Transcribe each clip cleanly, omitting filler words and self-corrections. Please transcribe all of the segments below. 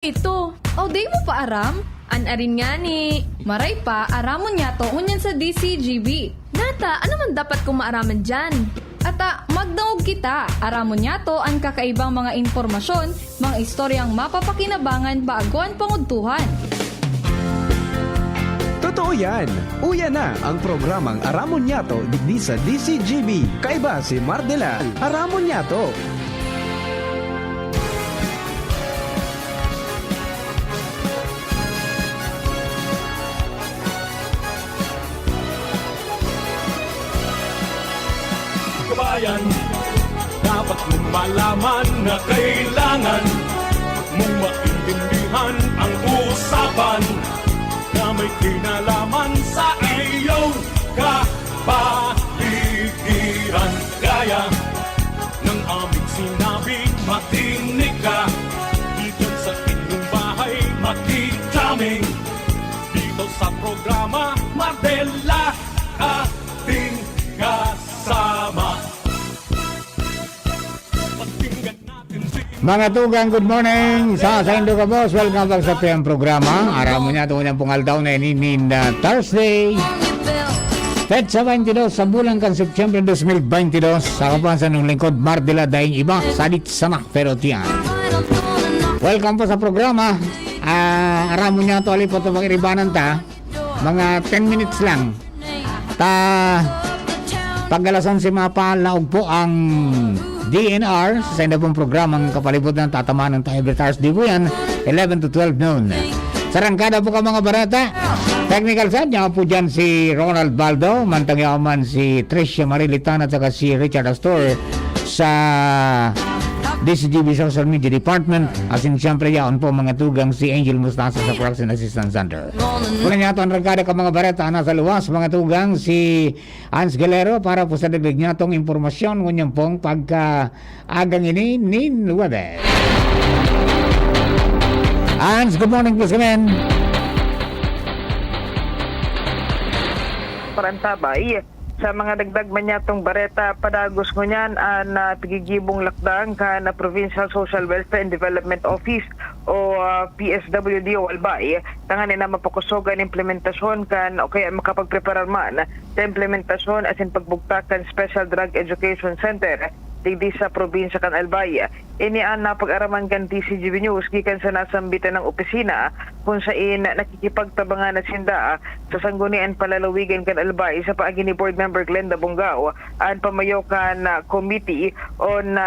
Ito, di mo pa aram? Anarin nga ni. Maray pa, aramon niya to unyan sa DCGB. Nata, ano man dapat kong maaraman dyan? Ata, magdaog kita. Aramon niya to ang kakaibang mga informasyon, mga istoryang mapapakinabangan baaguan panguntuhan. Totoo yan. Uya na ang programang Aramon Yato digdi sa DCGB. Kaiba si Mardela. Aramon Yato. Kabayan, dapat mong malaman na kailangan mong maintindihan ang usapan na may kinalaman sa iyong kapaligiran. Gaya ng aming sinabi, makinig ka dito sa inyong bahay, makijaming dito sa programa Mardela, ating kasama. Pakinggan natin si Mga tugang, good morning! Sa Indo ka boss, welcome back sa PM programa. Araw mo niya ito unyang pungaldaw na inin Thursday. Petsa 22 sa bulan kan September 2022. Sa kapansan ng lingkod, Mardela daing iba, salit sanak pero tiyan. Welcome po sa programa. Araw mo niya ito alipot ang makiribanan ta. Mga 10 minutes lang. Pagalasan si Mapa, laog po ang DNR sa isa pong programang kapalibot ng tatamaan ng every Thursday po yan, 11 to 12 noon. Sarangkada po ka mga barata. Technical side, niya po dyan si Ronald Baldo, mantangyaman si Tricia Marilitan at saka si Richard Astor sa DCGB Social Media Department. Asin siyempre yaon po mga tugang si Angel Mustasa sa Production Assistance Center. Kung niya ito ang rangkada ka mga barata, nasa luwas mga tugang si Hans Galero para po sa dagdag niya itong impormasyon ngunyang pong pagka-agang ini ni Nuwade. Hans, good morning please come in. Parantabay sa mga dagdag man yatong bareta padagos ko niyan na pigigibong lakdang ka na Provincial Social Welfare and Development Office o PSWD o Albay tangan na mapakusogan implementasyon kan o kaya makapagpreparar man sa implementasyon as in pagbugtakan Special Drug Education Center digdi sa probinsya kan Albay. Inian na pag-araman kan DCGB News gikan sa nasambitan ng opisina kung saan nakikipagtabangan na sinda sa sanggunian palalawigan kan Albay sa paagi ni Board Member Glenda Bongao ang pamayokan Committee on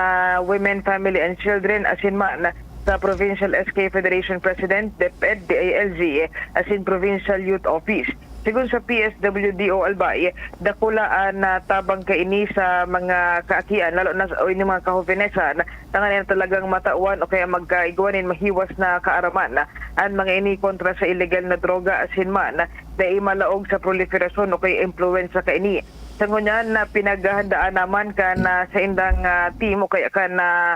Women, Family and Children asin man sa Provincial SK Federation President DepEd DALG asin Provincial Youth Office. Sigun sa PSWDO Albay, dakulaan na tabang kaini sa mga kaakian, lalo na sa mga kahovenesan, tangan talagang matauan o kaya magkaiguanin mahiwas na kaaraman ang mga ini kontra sa illegal na droga asin man na imalaog sa proliferasyon o kaya influence sa kaini. Sa ngunyan na pinaghahandaan naman ka na sa indang team o kaya ka na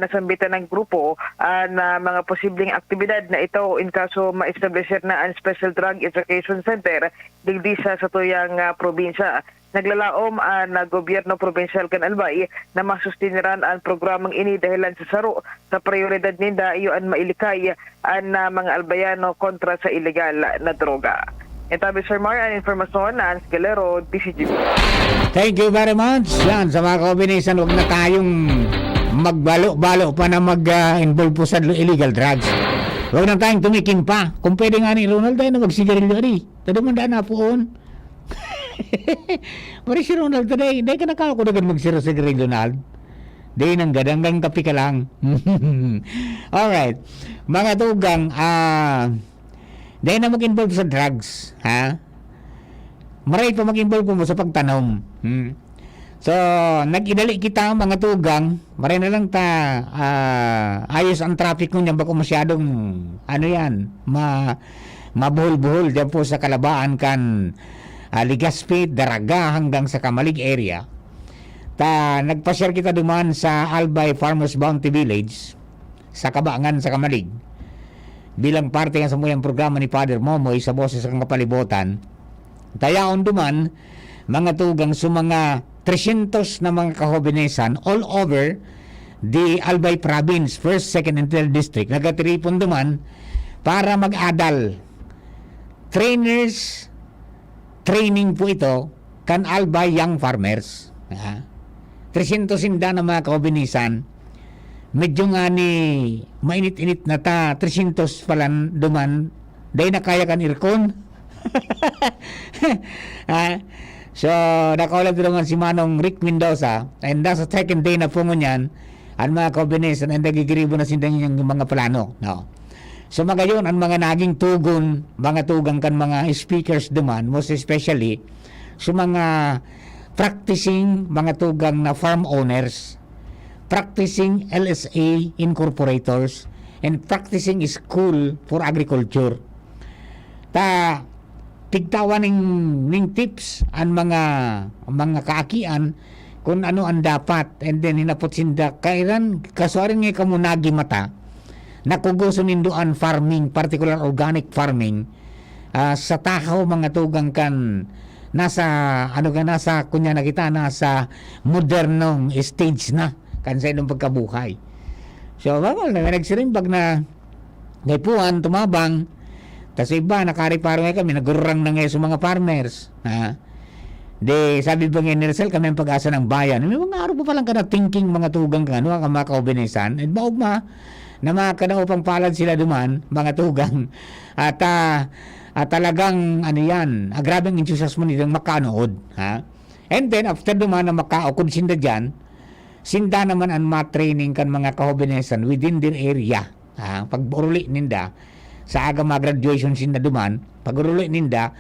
nasambitan ng grupo na mga posibleng aktibidad na ito in kaso ma-establisher na ang Special Drug Education Center digdi sa tuyang probinsya. Naglalaom na gobyerno provincial kan Albay na masustiniran ang programang ini dahilan sa saro sa prioridad ninda iyon mailikay ang mga albayano kontra sa illegal na droga. Itabi Sir Mar, ang informasyon na Hans Galero, DCGB. Thank you very much. Yan, sa mga kombinasyon, huwag na tayong magbalo-balo pa na mag-involve po sa illegal drugs. Huwag na tayong tumikim pa. Kung pwede nga ni Ronald tayo na magsigarilyo rin. Tadi man daan na poon. Mari si Ronald today. Dahil ka nakakakunagan magsiro-sigarilyo, Ronald. Dahil nang gadanggang kapi ka lang. Alright. Mga tugang, dahil na mag-involve sa drugs, ha? Maray pa mag-involve mo sa pagtanom. So, nag-idali kita mga tugang, maray na lang ayos ang traffic nyo niyan, bako masyadong, mabuhol-buhol dyan po sa Kalabaan kan Legazpi, Daraga hanggang sa Kamalig area. Nagpa-share kita duman sa Albay Farmers Bounty Village, sa Kabangan sa Kamalig. Bilang parte nga sa muyang programa ni Father Momoy sa boses ng kapalibutan, tayaon duman mga tugang sa mga 300 na mga kahobinesan all over di Albay Province, 1st, 2nd, and 3rd District. Nagatiripon duman para mag-adal. Trainers, training po ito kan Albay Young Farmers. 300 sinda na mga kaubinisan. Medyo nga ni mainit-init na ta, 300 palan duman, dahil na kaya kan irkon. So, nakalap naman si Manong Rick Mendoza, and that's the second day na po ngunyan, ang mga kombinasyon, ang nagigiribo na sindang yung mga plano. No? So, magayon, ang mga naging tugon, mga tugang kan mga speakers duman, most especially, so mga practicing mga tugang na farm owners, practicing LSA incorporators, and practicing school for agriculture. Ta tigtawan ning tips ang mga kaakian kung ano ang dapat, and then hinapot sinda kailan kasuarin nga kamo nagi mata nakuguso ninduan farming, particular organic farming, sa takaw mga tugang kan nasa nasa kunya nakita nasa modernong stage na kan sa inyong pagkabuhay. So bawal na nagsirimbag na gaypuan tumabang. Tas iba, nakariparo nga kami, nagurang na nga sa mga farmers. De, sabi ba nga ni Rizal, kami ang pag-asa ng bayan. May mga araw pa palang ka na thinking mga tugang ka, ano, mga kaubinisan. At maugma, na mga kanaupang palad sila duman, mga tugang. At talagang, ano yan, grabing enthusiasmo nilang makanood. And then, after duman na makaokod sinda dyan, sinda naman ang matraining kan mga kaubinisan within their area. Pag-uruli ninda, sa aga mag-graduation sinda duman, pag-uruli ninda,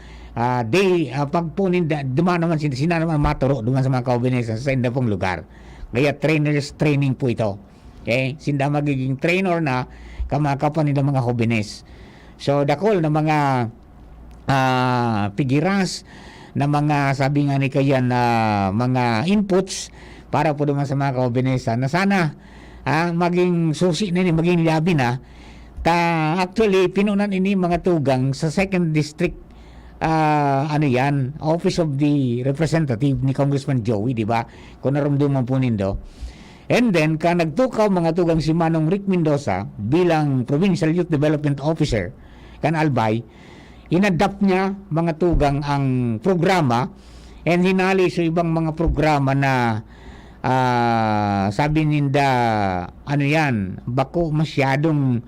pagpo ninda, duman naman sinda naman maturo duman sa mga kaubinisan sa inda pong lugar. Kaya trainers training po ito. Okay? Sinda magiging trainer na kamakapan nila mga hobines. So, dakol na mga pigiras, na mga sabi nga ni kayan na mga inputs para po duman sa mga kaubinisan na sana maging susi na maging labi na. Actually, pinunan ini mga tugang sa 2nd District, Office of the Representative ni Congressman Joey, di ba? Kung naramdaman po nindo. And then, nagtukaw mga tugang si Manong Rick Mendoza bilang Provincial Youth Development Officer kan Albay, inadapt niya mga tugang ang programa and hinali sa ibang mga programa na sabi ninda, bako masyadong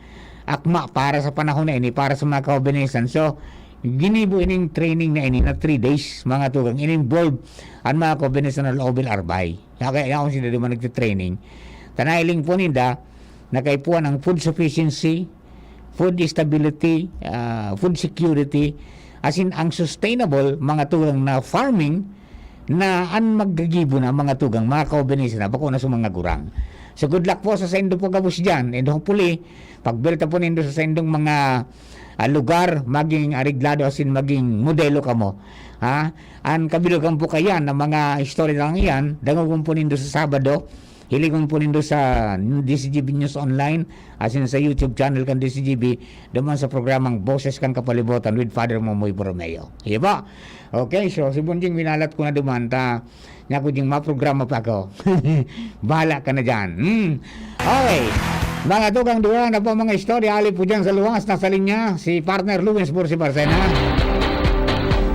akma para sa panahon na ini, para sa mga kaubinisan. So, ginibo ining training na ini na 3 days, mga tugang. In-involve ang mga kaubinisan na Lobel Arbay. Kaya akong sila naman nagtitraining. Tanailing po ninda, nakaipuan ang food sufficiency, food stability, food security, as in ang sustainable mga tugang na farming na ang maggagibo na mga tugang, mga kaubinisan na bako na sa mga gurang. So good luck po sa sendo po kabus dyan, and hopefully pagbelta po nindo sa sendong mga lugar maging ariglado, as in maging modelo kamo. Ang kabilugan po kayan ng mga story lang yan, dangogon po nindo sa Sabado, hiligon po nindo sa DCGB News Online, as in sa YouTube channel kan DCGB, duman sa programang Boses kan Kapalibutan with Father Momoy Borromeo. Iba? Okay, so si Bunjing minalat ko na duman, nga ko ding maprograma pa ako. Bahala ka na dyan. Okay. Mga tugang duwa na po mga istorya, ali po dyan sa luwas, nasa linya, si partner Luis Bursi Barcena.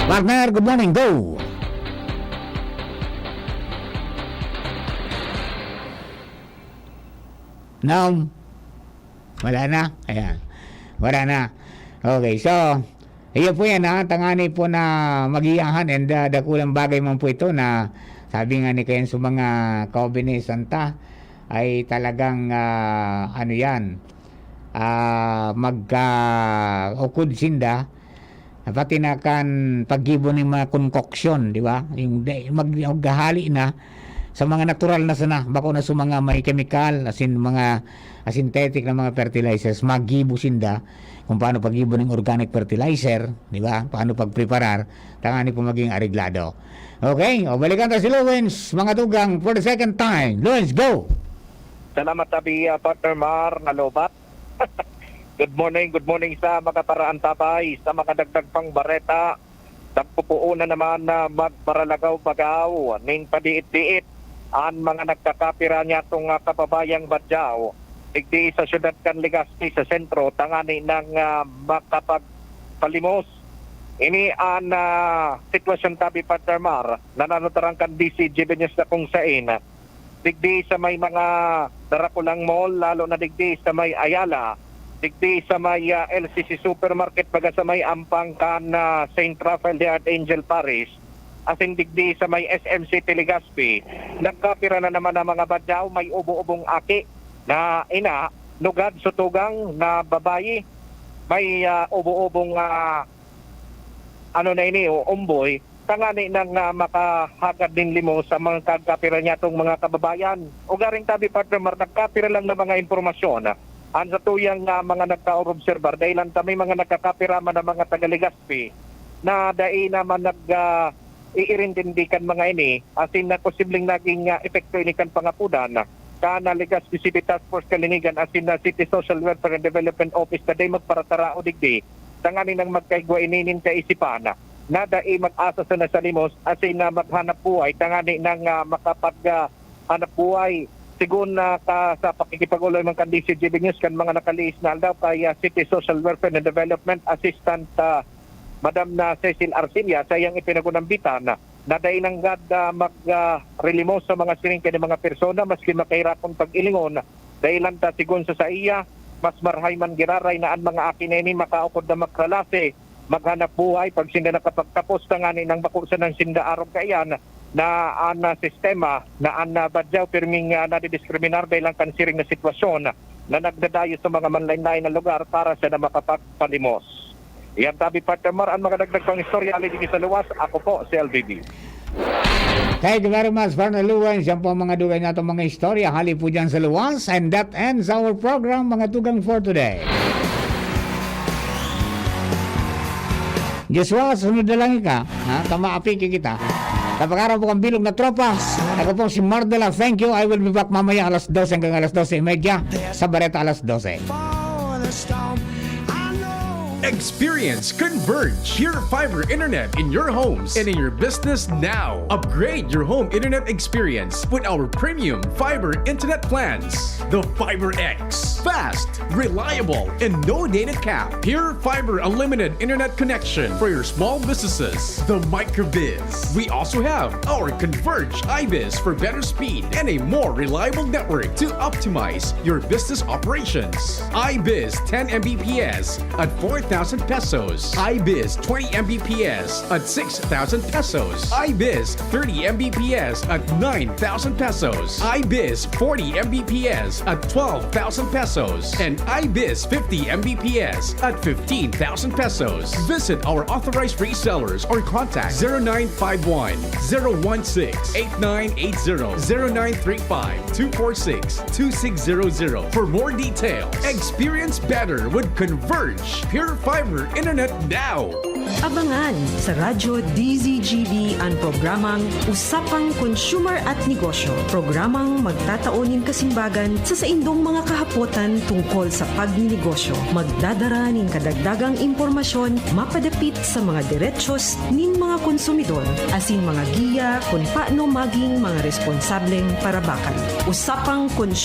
Partner, good morning, go! Now, wala na. Ayan. Wala na. Okay, so, iyo po yan tangani po na magiyahan, and dakulang bagay man po ito na sabi nga ni kayan sa mga kaubinisan ta ay talagang ukod sinda pati na kan paggibo ng mga concoction, di ba? Yung maghahali na sa mga natural na sana, bako na sa mga may chemical, as in mga synthetic na mga fertilizers, magibo sinda kung paano paggibo ng organic fertilizer, di ba? Paano pagpreparar, tangani po maging ariglado. Okay, balikan tayo si Lawrence, mga tugang, for the second time. Lawrence, go! Salamat tabi, Partner Mar Nalobat. Good morning sa mga paraan tabay, sa mga dagdag pang bareta. Nagpupuuna naman na magparalagaw-bagaw, ning padiit-diit ang mga nagkakapira niya itong kababayang Badyaw, digdi sa syudad kan Legazpi sa sentro, tangani ng makapagpalimos. Ini ang sitwasyon tabi Partner Mar, nananotarang kan DCGB News na kung saan, digdi sa may mga Darakulang Mall, lalo na digdi sa may Ayala, digdi sa may LCC Supermarket, baga sa may Ampang kan St. Rafael de Archangel Parish, asin digdi sa may SMC Legazpi, nagkapira na naman ang mga Badyaw, may ubo-ubong aki na ina, nugad sutugang na babayi, may ubo-ubong umboy, tangani nang makahagad din limo sa mga kagkapira niya itong mga kababayan. O garing tabi Partner Mar, nagkapira lang ng mga impormasyon. Ang sa tuyang mga nagka-observer, dahil lang may mga nagkakapira man ng mga taga-Legazpi, na dahil naman iirintindikan mga ini, asin na posibleng naging epekto ini kan pangapudan, kana Legazpi City Task Force Kalinigan, asin na City Social Welfare and Development Office, na day magparatara o digdi, tangani nang magkaigwa ininin kaisipan, na dahil mag-asa sa nasalimos, asin na maghanap buhay, tangani nang makapaghanap buhay, sigun na sa pakikipag-uloy ng kan DCGB News, kan mga nakaliis na daw kay City Social Welfare and Development Assistant Madam na Cecil Arcilia, sa iyang ipinagunambitan na dahil nang mag-relimos sa mga siringke ng mga persona, maski makahirapon pag-ilingon, dahil lang sigun sa iya, mas marhay man giraray na ang mga akineni makaukod na magkralase, maghanap buhay, pag sinda nakapagtapos tangani ng bakusan ng sinda araw kayan, na ang sistema, na ang Badyaw pirming nadidiskriminar dahil lang kansiring na sitwasyon na nagdadayo sa mga manlain-lain na lugar para sa na makapagpalimos. Yan tabi Partner Mar, ang mga dagdag pang istorya alidigi sa luwas. Ako po si LBB. Thank you very much, Partner Luwens. Yan po ang mga dugay na itong mga istorya. Hali po dyan sa luwas. And that ends our program, mga tugang for today. Joshua, sunod na lang ka. Tamaapi kita. Kapag-araw po kang bilog na tropas. Ako po si Mardela. Thank you. I will be back mamaya alas 12 hanggang alas 12:30 sa Bareta alas 12. Experience Converge, pure fiber internet in your homes and in your business now. Upgrade your home internet experience with our premium fiber internet plans. The Fiber X. Fast, reliable, and no data cap. Pure fiber unlimited internet connection for your small businesses. The Microbiz. We also have our Converge iBiz for better speed and a more reliable network to optimize your business operations. iBiz 10 Mbps at 4,000 pesos. iBiz 20 Mbps at 6,000 pesos. iBiz 30 Mbps at 9,000 pesos. iBiz 40 Mbps at 12,000 pesos. And iBiz 50 Mbps at 15,000 pesos. Visit our authorized resellers or contact 0951 016 8980 0935 246 2600 for more details. Experience better with Converge Pure Fiber Internet now. Abangan sa Radyo DZGB ang programang Usapang Consumer at Negosyo. Programang magtataunin kasimbagan sa saindong mga kahapotan tungkol sa pagninegosyo. Magdadara nin kadagdagang impormasyon mapadapit sa mga diretsyon nin mga konsumidor asin mga giya kung paano maging mga responsableng parabakan. Usapang Consumer